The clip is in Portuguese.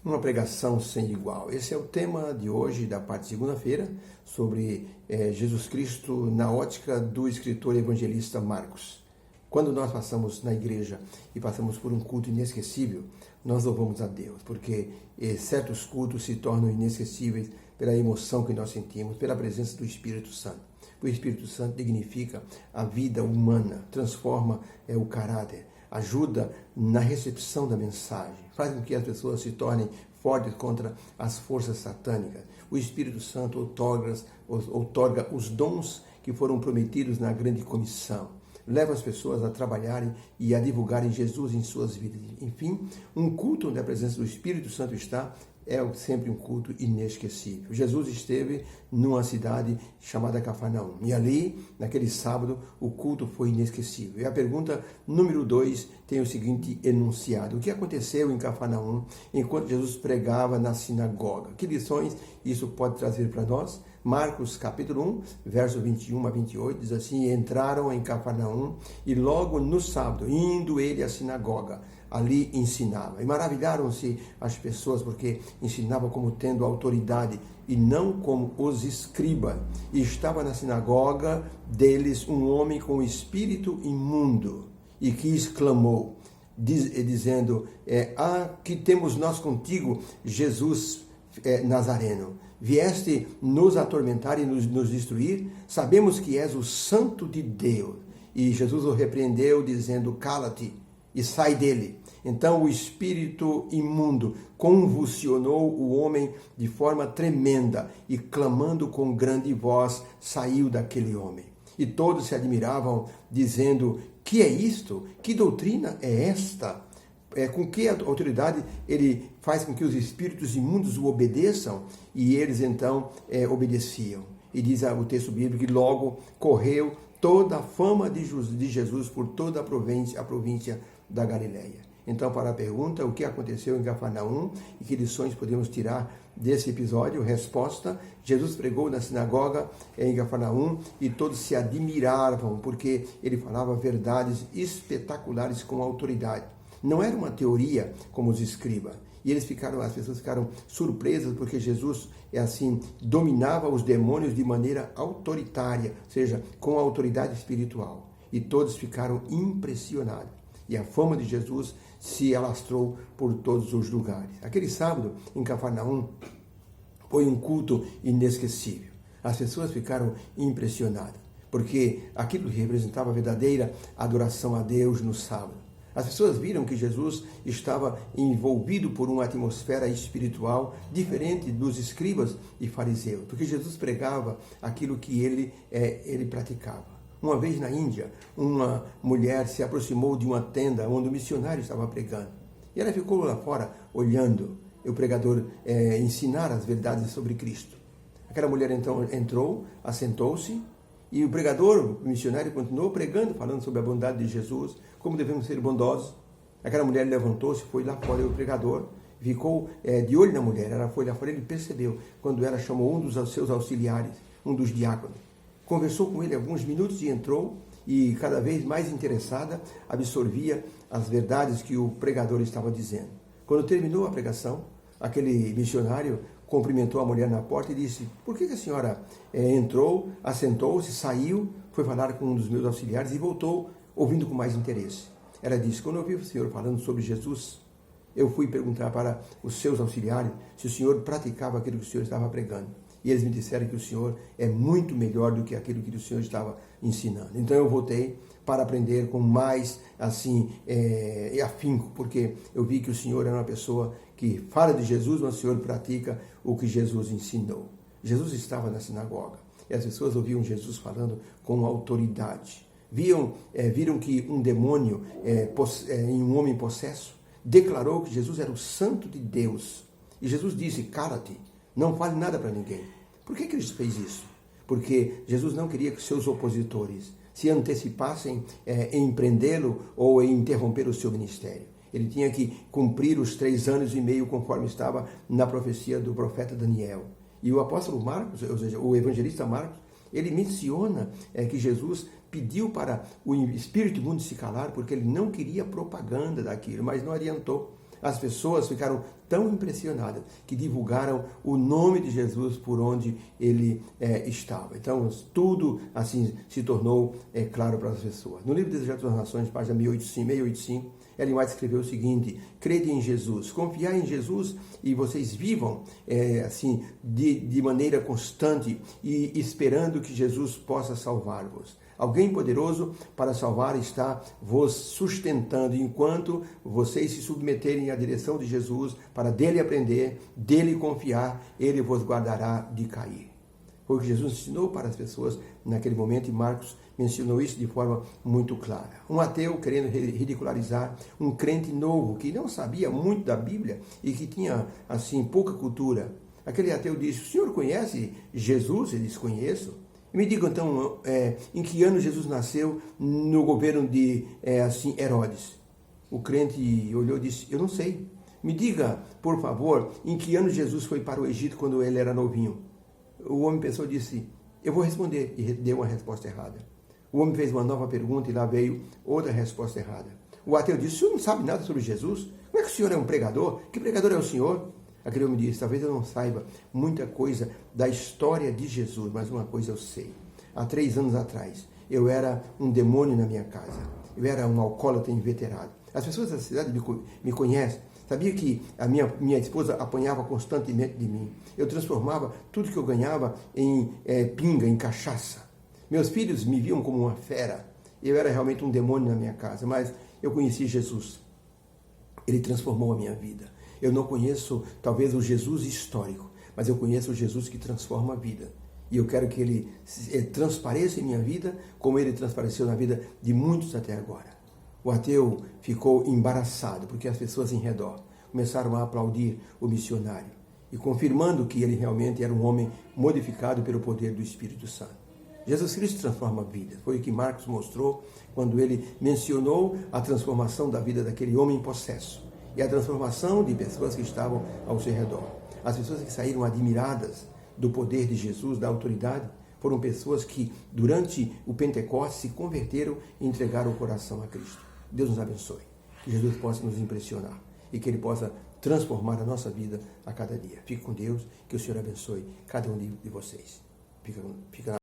Uma pregação sem igual. Esse é o tema de hoje, da parte de segunda-feira, sobre Jesus Cristo na ótica do escritor evangelista Marcos. Quando nós passamos na igreja e passamos por um culto inesquecível, nós louvamos a Deus, porque certos cultos se tornam inesquecíveis pela emoção que nós sentimos, pela presença do Espírito Santo. O Espírito Santo dignifica a vida humana, transforma o caráter, ajuda na recepção da mensagem, faz com que as pessoas se tornem fortes contra as forças satânicas. O Espírito Santo outorga os dons que foram prometidos na grande comissão. Leva as pessoas a trabalharem e a divulgarem Jesus em suas vidas. Enfim, um culto onde a presença do Espírito Santo está é sempre um culto inesquecível. Jesus esteve numa cidade chamada Cafarnaum. E ali, naquele sábado, o culto foi inesquecível. E a pergunta número 2 tem o seguinte enunciado. O que aconteceu em Cafarnaum enquanto Jesus pregava na sinagoga? Que lições isso pode trazer para nós? Marcos capítulo 1, verso 21 a 28, diz assim: entraram em Cafarnaum e logo no sábado, indo ele à sinagoga, ali ensinava. E maravilharam-se as pessoas, porque ensinava como tendo autoridade e não como os escribas. E estava na sinagoga deles um homem com espírito imundo, e que exclamou, dizendo: que temos nós contigo, Jesus Nazareno? Vieste nos atormentar e nos destruir? Sabemos que és o Santo de Deus. E Jesus o repreendeu, dizendo: cala-te e sai dele. Então o espírito imundo convulsionou o homem de forma tremenda e, clamando com grande voz, saiu daquele homem. E todos se admiravam, dizendo: que é isto? Que doutrina é esta? Com que autoridade ele faz com que os espíritos imundos o obedeçam? E eles então obedeciam. E diz o texto bíblico que logo correu toda a fama de Jesus por toda a província da Galileia. Então, para a pergunta, o que aconteceu em Cafarnaum e que lições podemos tirar desse episódio? Resposta: Jesus pregou na sinagoga em Cafarnaum e todos se admiravam porque ele falava verdades espetaculares com autoridade. Não era uma teoria como os escribas. E as pessoas ficaram surpresas porque Jesus, dominava os demônios de maneira autoritária, ou seja, com autoridade espiritual. E todos ficaram impressionados. E a fama de Jesus se alastrou por todos os lugares. Aquele sábado, em Cafarnaum, foi um culto inesquecível. As pessoas ficaram impressionadas, porque aquilo representava a verdadeira adoração a Deus no sábado. As pessoas viram que Jesus estava envolvido por uma atmosfera espiritual diferente dos escribas e fariseus, porque Jesus pregava aquilo que ele praticava. Uma vez na Índia, uma mulher se aproximou de uma tenda onde o missionário estava pregando. E ela ficou lá fora olhando o pregador ensinar as verdades sobre Cristo. Aquela mulher então entrou, assentou-se, e o pregador, o missionário, continuou pregando, falando sobre a bondade de Jesus, como devemos ser bondosos. Aquela mulher levantou-se, foi lá fora, e o pregador ficou de olho na mulher. Ela foi lá fora, ele percebeu quando ela chamou um dos seus auxiliares, um dos diáconos. Conversou com ele alguns minutos e entrou, e cada vez mais interessada, absorvia as verdades que o pregador estava dizendo. Quando terminou a pregação, aquele missionário cumprimentou a mulher na porta e disse: por que a senhora entrou, assentou-se, saiu, foi falar com um dos meus auxiliares e voltou ouvindo com mais interesse? Ela disse: quando eu ouvi o senhor falando sobre Jesus, eu fui perguntar para os seus auxiliares se o senhor praticava aquilo que o senhor estava pregando. E eles me disseram que o senhor é muito melhor do que aquilo que o senhor estava ensinando. Então eu voltei para aprender com mais afinco, porque eu vi que o senhor era uma pessoa que fala de Jesus, mas o senhor pratica o que Jesus ensinou. Jesus estava na sinagoga e as pessoas ouviam Jesus falando com autoridade. Viram que um demônio em um homem possesso declarou que Jesus era o Santo de Deus. E Jesus disse: cala-te, não fale nada para ninguém. Por que Cristo fez isso? Porque Jesus não queria que seus opositores se antecipassem em prendê-lo ou em interromper o seu ministério. Ele tinha que cumprir os 3 anos e meio conforme estava na profecia do profeta Daniel. E o apóstolo Marcos, ou seja, o evangelista Marcos, ele menciona que Jesus pediu para o espírito imundo se calar porque ele não queria propaganda daquilo, mas não adiantou. As pessoas ficaram tão impressionadas que divulgaram o nome de Jesus por onde ele estava. Então, tudo assim se tornou claro para as pessoas. No livro Desejados das Nações, página 685, Ellen White escreveu o seguinte: crede em Jesus, confiar em Jesus e vocês vivam assim de maneira constante e esperando que Jesus possa salvar-vos. Alguém poderoso para salvar está vos sustentando enquanto vocês se submeterem à direção de Jesus para dele aprender, dele confiar, ele vos guardará de cair. Foi o que Jesus ensinou para as pessoas naquele momento e Marcos mencionou isso de forma muito clara. Um ateu querendo ridicularizar um crente novo que não sabia muito da Bíblia e que tinha assim pouca cultura. Aquele ateu disse: o senhor conhece Jesus? Ele disse: conheço. Me diga então, em que ano Jesus nasceu no governo de Herodes? O crente olhou e disse: eu não sei. Me diga, por favor, em que ano Jesus foi para o Egito quando ele era novinho? O homem pensou e disse: eu vou responder, e deu uma resposta errada. O homem fez uma nova pergunta e lá veio outra resposta errada. O ateu disse: o senhor não sabe nada sobre Jesus? Como é que o senhor é um pregador? Que pregador é o senhor? Aquele homem disse: talvez eu não saiba muita coisa da história de Jesus, mas uma coisa eu sei. Há 3 anos atrás, eu era um demônio na minha casa. Eu era um alcoólatra inveterado. As pessoas da cidade me conhecem. Sabia que a minha esposa apanhava constantemente de mim. Eu transformava tudo que eu ganhava em pinga, em cachaça. Meus filhos me viam como uma fera. Eu era realmente um demônio na minha casa, mas eu conheci Jesus. Ele transformou a minha vida. Eu não conheço, talvez, o Jesus histórico, mas eu conheço o Jesus que transforma a vida. E eu quero que ele transpareça em minha vida, como ele transpareceu na vida de muitos até agora. O ateu ficou embaraçado, porque as pessoas em redor começaram a aplaudir o missionário, e confirmando que ele realmente era um homem modificado pelo poder do Espírito Santo. Jesus Cristo transforma vidas. Foi o que Marcos mostrou quando ele mencionou a transformação da vida daquele homem possesso e a transformação de pessoas que estavam ao seu redor. As pessoas que saíram admiradas do poder de Jesus, da autoridade, foram pessoas que durante o Pentecostes se converteram e entregaram o coração a Cristo. Deus nos abençoe. Que Jesus possa nos impressionar e que Ele possa transformar a nossa vida a cada dia. Fique com Deus, que o Senhor abençoe cada um de vocês. Fica